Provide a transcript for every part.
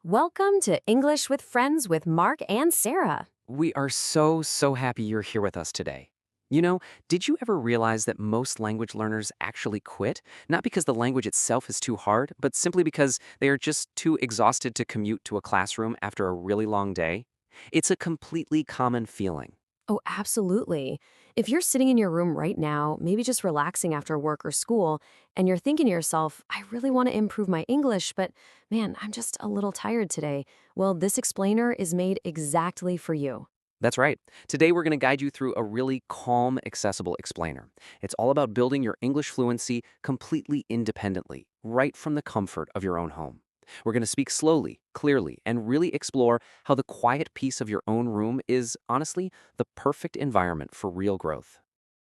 Welcome to English with Friends with Mark and Sarah. We are so happy you're here with us today. Did you ever realize that most language learners actually quit? Not because the language itself is too hard, but simply because they are just too exhausted to commute to a classroom after a really long day? It's a completely common feeling. Oh, absolutely. If you're sitting in your room right now, maybe just relaxing after work or school, and you're thinking to yourself, I really want to improve my English, but man, I'm just a little tired today. Well, this explainer is made exactly for you. That's right. Today we're going to guide you through a really calm, accessible explainer. It's all about building your English fluency completely independently, right from the comfort of your own home. We're going to speak slowly, clearly, and really explore how the quiet peace of your own room is, honestly, the perfect environment for real growth.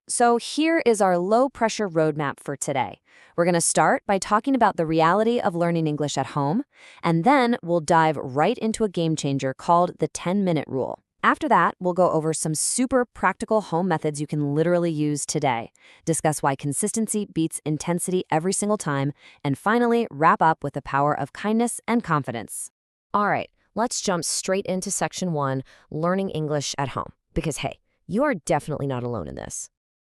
So, here is our low pressure roadmap for today. We're going to start by talking about the reality of learning English at home, and then we'll dive right into a game changer called the 10-minute rule. After that, we'll go over some super practical home methods you can literally use today, discuss why consistency beats intensity every single time, and finally, wrap up with the power of kindness and confidence. All right, let's jump straight into section 1, learning English at home. Because hey, you are definitely not alone in this.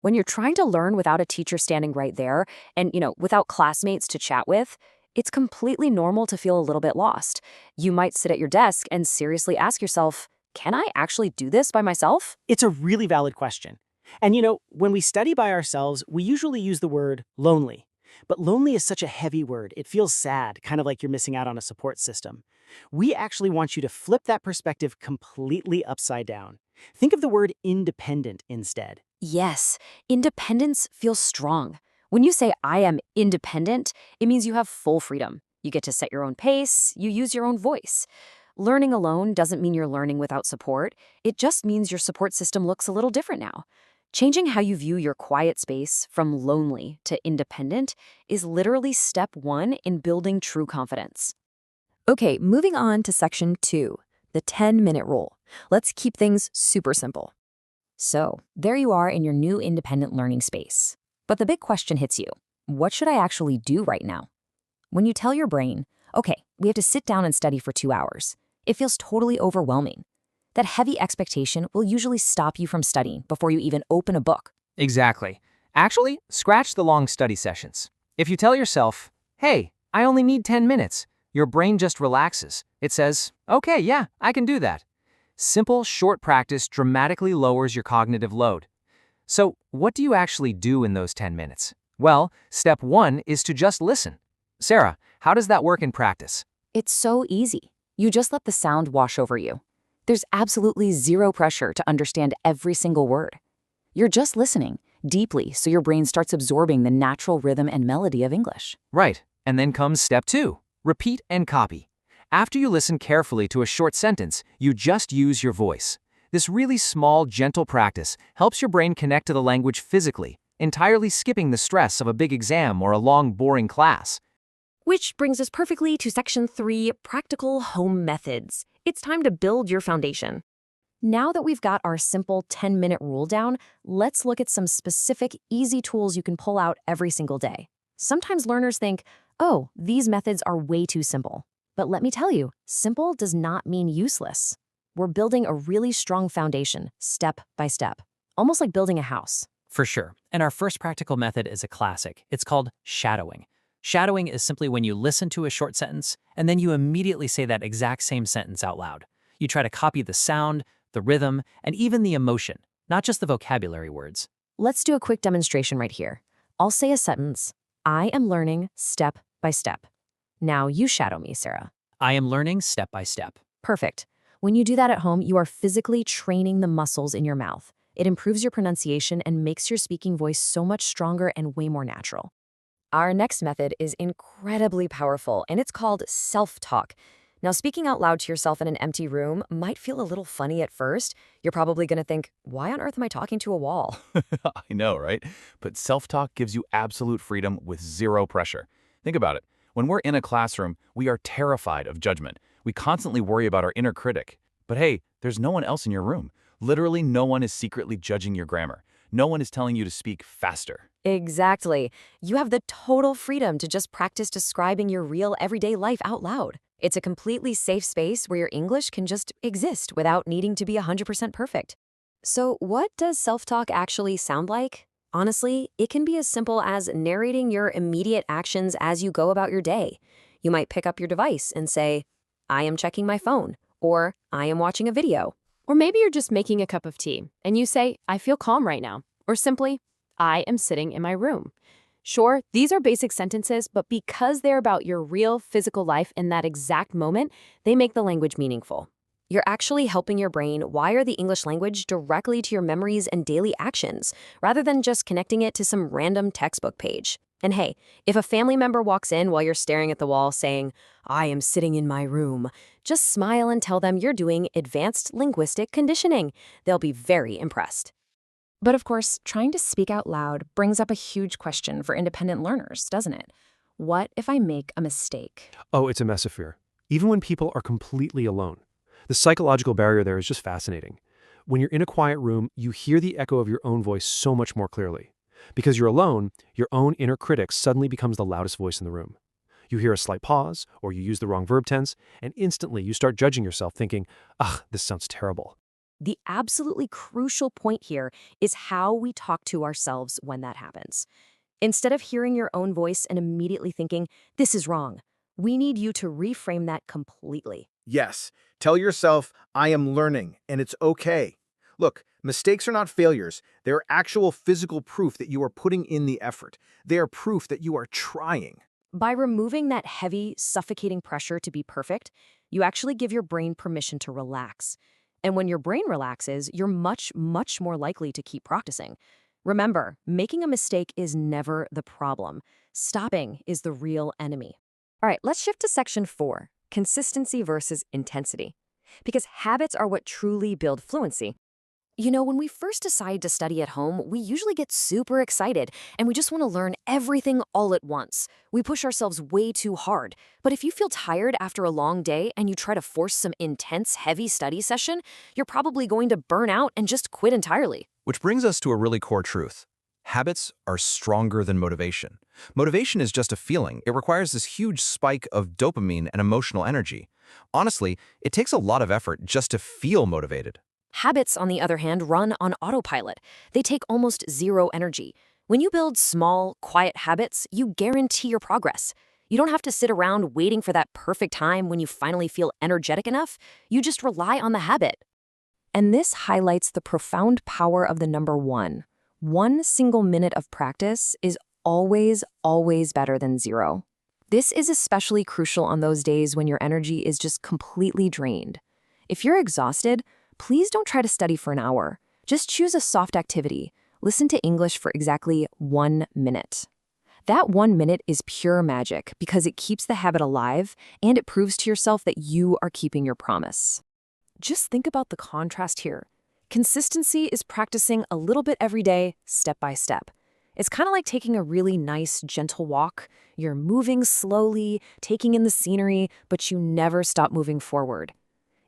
When you're trying to learn without a teacher standing right there and, without classmates to chat with, it's completely normal to feel a little bit lost. You might sit at your desk and seriously ask yourself, can I actually do this by myself? It's a really valid question. And when we study by ourselves, we usually use the word lonely. But lonely is such a heavy word. It feels sad, kind of like you're missing out on a support system. We actually want you to flip that perspective completely upside down. Think of the word independent instead. Yes, independence feels strong. When you say, I am independent, it means you have full freedom. You get to set your own pace, you use your own voice. Learning alone doesn't mean you're learning without support. It just means your support system looks a little different now. Changing how you view your quiet space from lonely to independent is literally step 1 in building true confidence. Okay, moving on to section 2, the 10-minute rule. Let's keep things super simple. So, there you are in your new independent learning space. But the big question hits you. What should I actually do right now? When you tell your brain, okay, we have to sit down and study for 2 hours, it feels totally overwhelming. That heavy expectation will usually stop you from studying before you even open a book. Exactly. Actually, scratch the long study sessions. If you tell yourself, hey, I only need 10 minutes, your brain just relaxes. It says, okay, yeah, I can do that. Simple, short practice dramatically lowers your cognitive load. So, what do you actually do in those 10 minutes? Well, step 1 is to just listen. Sarah, how does that work in practice? It's so easy. You just let the sound wash over you. There's absolutely zero pressure to understand every single word. You're just listening deeply so your brain starts absorbing the natural rhythm and melody of English. Right, and then comes step 2, repeat and copy. After you listen carefully to a short sentence, you just use your voice. This really small, gentle practice helps your brain connect to the language physically, entirely skipping the stress of a big exam or a long, boring class. Which brings us perfectly to section 3, practical home methods. It's time to build your foundation. Now that we've got our simple 10-minute rule down, let's look at some specific, easy tools you can pull out every single day. Sometimes learners think, oh, these methods are way too simple. But let me tell you, simple does not mean useless. We're building a really strong foundation, step by step, almost like building a house. For sure. And our first practical method is a classic. It's called shadowing. Shadowing is simply when you listen to a short sentence and then you immediately say that exact same sentence out loud. You try to copy the sound, the rhythm, and even the emotion, not just the vocabulary words. Let's do a quick demonstration right here. I'll say a sentence. I am learning step by step. Now you shadow me, Sarah. I am learning step by step. Perfect. When you do that at home, you are physically training the muscles in your mouth. It improves your pronunciation and makes your speaking voice so much stronger and way more natural. Our next method is incredibly powerful, and it's called self-talk. Now, speaking out loud to yourself in an empty room might feel a little funny at first. You're probably going to think, why on earth am I talking to a wall? I know, right? But self-talk gives you absolute freedom with zero pressure. Think about it. When we're in a classroom, we are terrified of judgment. We constantly worry about our inner critic. But hey, there's no one else in your room. Literally no one is secretly judging your grammar. No one is telling you to speak faster. Exactly. You have the total freedom to just practice describing your real everyday life out loud. It's a completely safe space where your English can just exist without needing to be 100% perfect. So, what does self-talk actually sound like? Honestly, it can be as simple as narrating your immediate actions as you go about your day. You might pick up your device and say, I am checking my phone, or I am watching a video. Or maybe you're just making a cup of tea and you say, I feel calm right now. Or simply, I am sitting in my room. Sure, these are basic sentences, but because they're about your real physical life in that exact moment, they make the language meaningful. You're actually helping your brain wire the English language directly to your memories and daily actions, rather than just connecting it to some random textbook page. And hey, if a family member walks in while you're staring at the wall saying, I am sitting in my room, just smile and tell them you're doing advanced linguistic conditioning. They'll be very impressed. But of course, trying to speak out loud brings up a huge question for independent learners, doesn't it? What if I make a mistake? Oh, it's a mess of fear. Even when people are completely alone. The psychological barrier there is just fascinating. When you're in a quiet room, you hear the echo of your own voice so much more clearly. Because you're alone, your own inner critic suddenly becomes the loudest voice in the room. You hear a slight pause, or you use the wrong verb tense, and instantly you start judging yourself, thinking, ugh, this sounds terrible. The absolutely crucial point here is how we talk to ourselves when that happens. Instead of hearing your own voice and immediately thinking, this is wrong, we need you to reframe that completely. Yes, tell yourself, I am learning, and it's okay. Look, mistakes are not failures. They're actual physical proof that you are putting in the effort. They are proof that you are trying. By removing that heavy, suffocating pressure to be perfect, you actually give your brain permission to relax. And when your brain relaxes, you're much, much more likely to keep practicing. Remember, making a mistake is never the problem. Stopping is the real enemy. All right, let's shift to section 4, consistency versus intensity. Because habits are what truly build fluency. You know, when we first decide to study at home, we usually get super excited and we just want to learn everything all at once. We push ourselves way too hard. But if you feel tired after a long day and you try to force some intense, heavy study session, you're probably going to burn out and just quit entirely. Which brings us to a really core truth. Habits are stronger than motivation. Motivation is just a feeling. It requires this huge spike of dopamine and emotional energy. Honestly, it takes a lot of effort just to feel motivated. Habits, on the other hand, run on autopilot. They take almost zero energy. When you build small, quiet habits, you guarantee your progress. You don't have to sit around waiting for that perfect time when you finally feel energetic enough. You just rely on the habit. And this highlights the profound power of the number 1. 1 single minute of practice is always, always better than 0. This is especially crucial on those days when your energy is just completely drained. If you're exhausted, please don't try to study for an hour. Just choose a soft activity. Listen to English for exactly 1 minute. That 1 minute is pure magic because it keeps the habit alive and it proves to yourself that you are keeping your promise. Just think about the contrast here. Consistency is practicing a little bit every day, step by step. It's kind of like taking a really nice, gentle walk. You're moving slowly, taking in the scenery, but you never stop moving forward.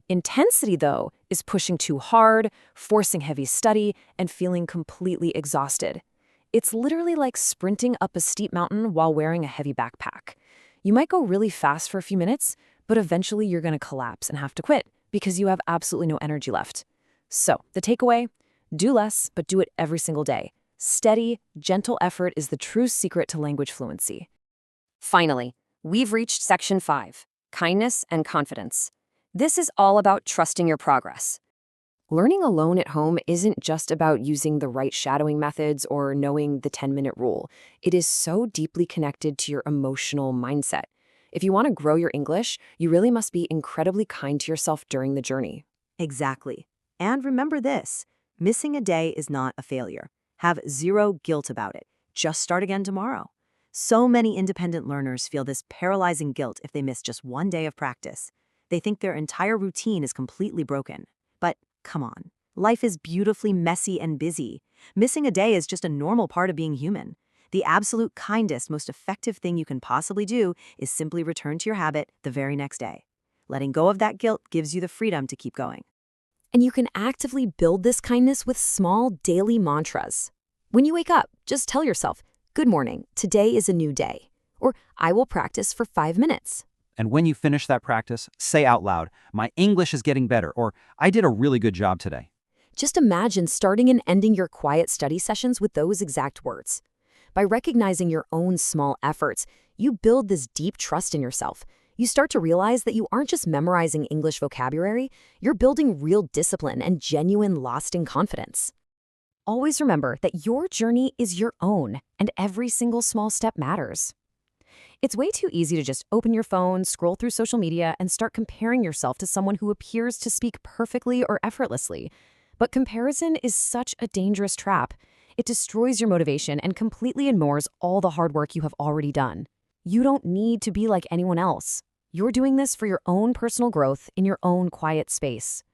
Intensity, though, is pushing too hard, forcing heavy study, and feeling completely exhausted. It's literally like sprinting up a steep mountain while wearing a heavy backpack. You might go really fast for a few minutes, but eventually you're going to collapse and have to quit because you have absolutely no energy left. So, the takeaway, do less, but do it every single day. Steady, gentle effort is the true secret to language fluency. Finally, we've reached section 5, kindness and confidence. This is all about trusting your progress. Learning alone at home isn't just about using the right shadowing methods or knowing the 10-minute rule. It is so deeply connected to your emotional mindset. If you want to grow your English, you really must be incredibly kind to yourself during the journey. Exactly. And remember this, missing a day is not a failure. Have zero guilt about it. Just start again tomorrow. So many independent learners feel this paralyzing guilt if they miss just 1 day of practice. They think their entire routine is completely broken. But come on, life is beautifully messy and busy. Missing a day is just a normal part of being human. The absolute kindest, most effective thing you can possibly do is simply return to your habit the very next day. Letting go of that guilt gives you the freedom to keep going. And you can actively build this kindness with small daily mantras. When you wake up, just tell yourself, good morning, today is a new day. Or I will practice for 5 minutes. And when you finish that practice, say out loud, "My English is getting better," or "I did a really good job today." Just imagine starting and ending your quiet study sessions with those exact words. By recognizing your own small efforts, you build this deep trust in yourself. You start to realize that you aren't just memorizing English vocabulary, you're building real discipline and genuine lasting confidence. Always remember that your journey is your own, and every single small step matters. It's way too easy to just open your phone, scroll through social media, and start comparing yourself to someone who appears to speak perfectly or effortlessly. But comparison is such a dangerous trap. It destroys your motivation and completely ignores all the hard work you have already done. You don't need to be like anyone else. You're doing this for your own personal growth in your own quiet space.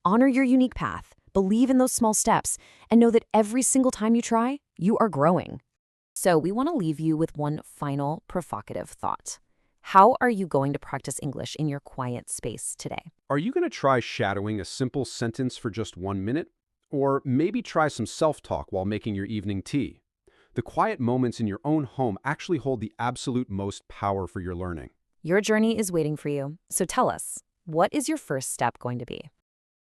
Honor your unique path, believe in those small steps, and know that every single time you try, you are growing. So we want to leave you with one final provocative thought. How are you going to practice English in your quiet space today? Are you going to try shadowing a simple sentence for just 1 minute? Or maybe try some self-talk while making your evening tea? The quiet moments in your own home actually hold the absolute most power for your learning. Your journey is waiting for you, so tell us, what is your first step going to be?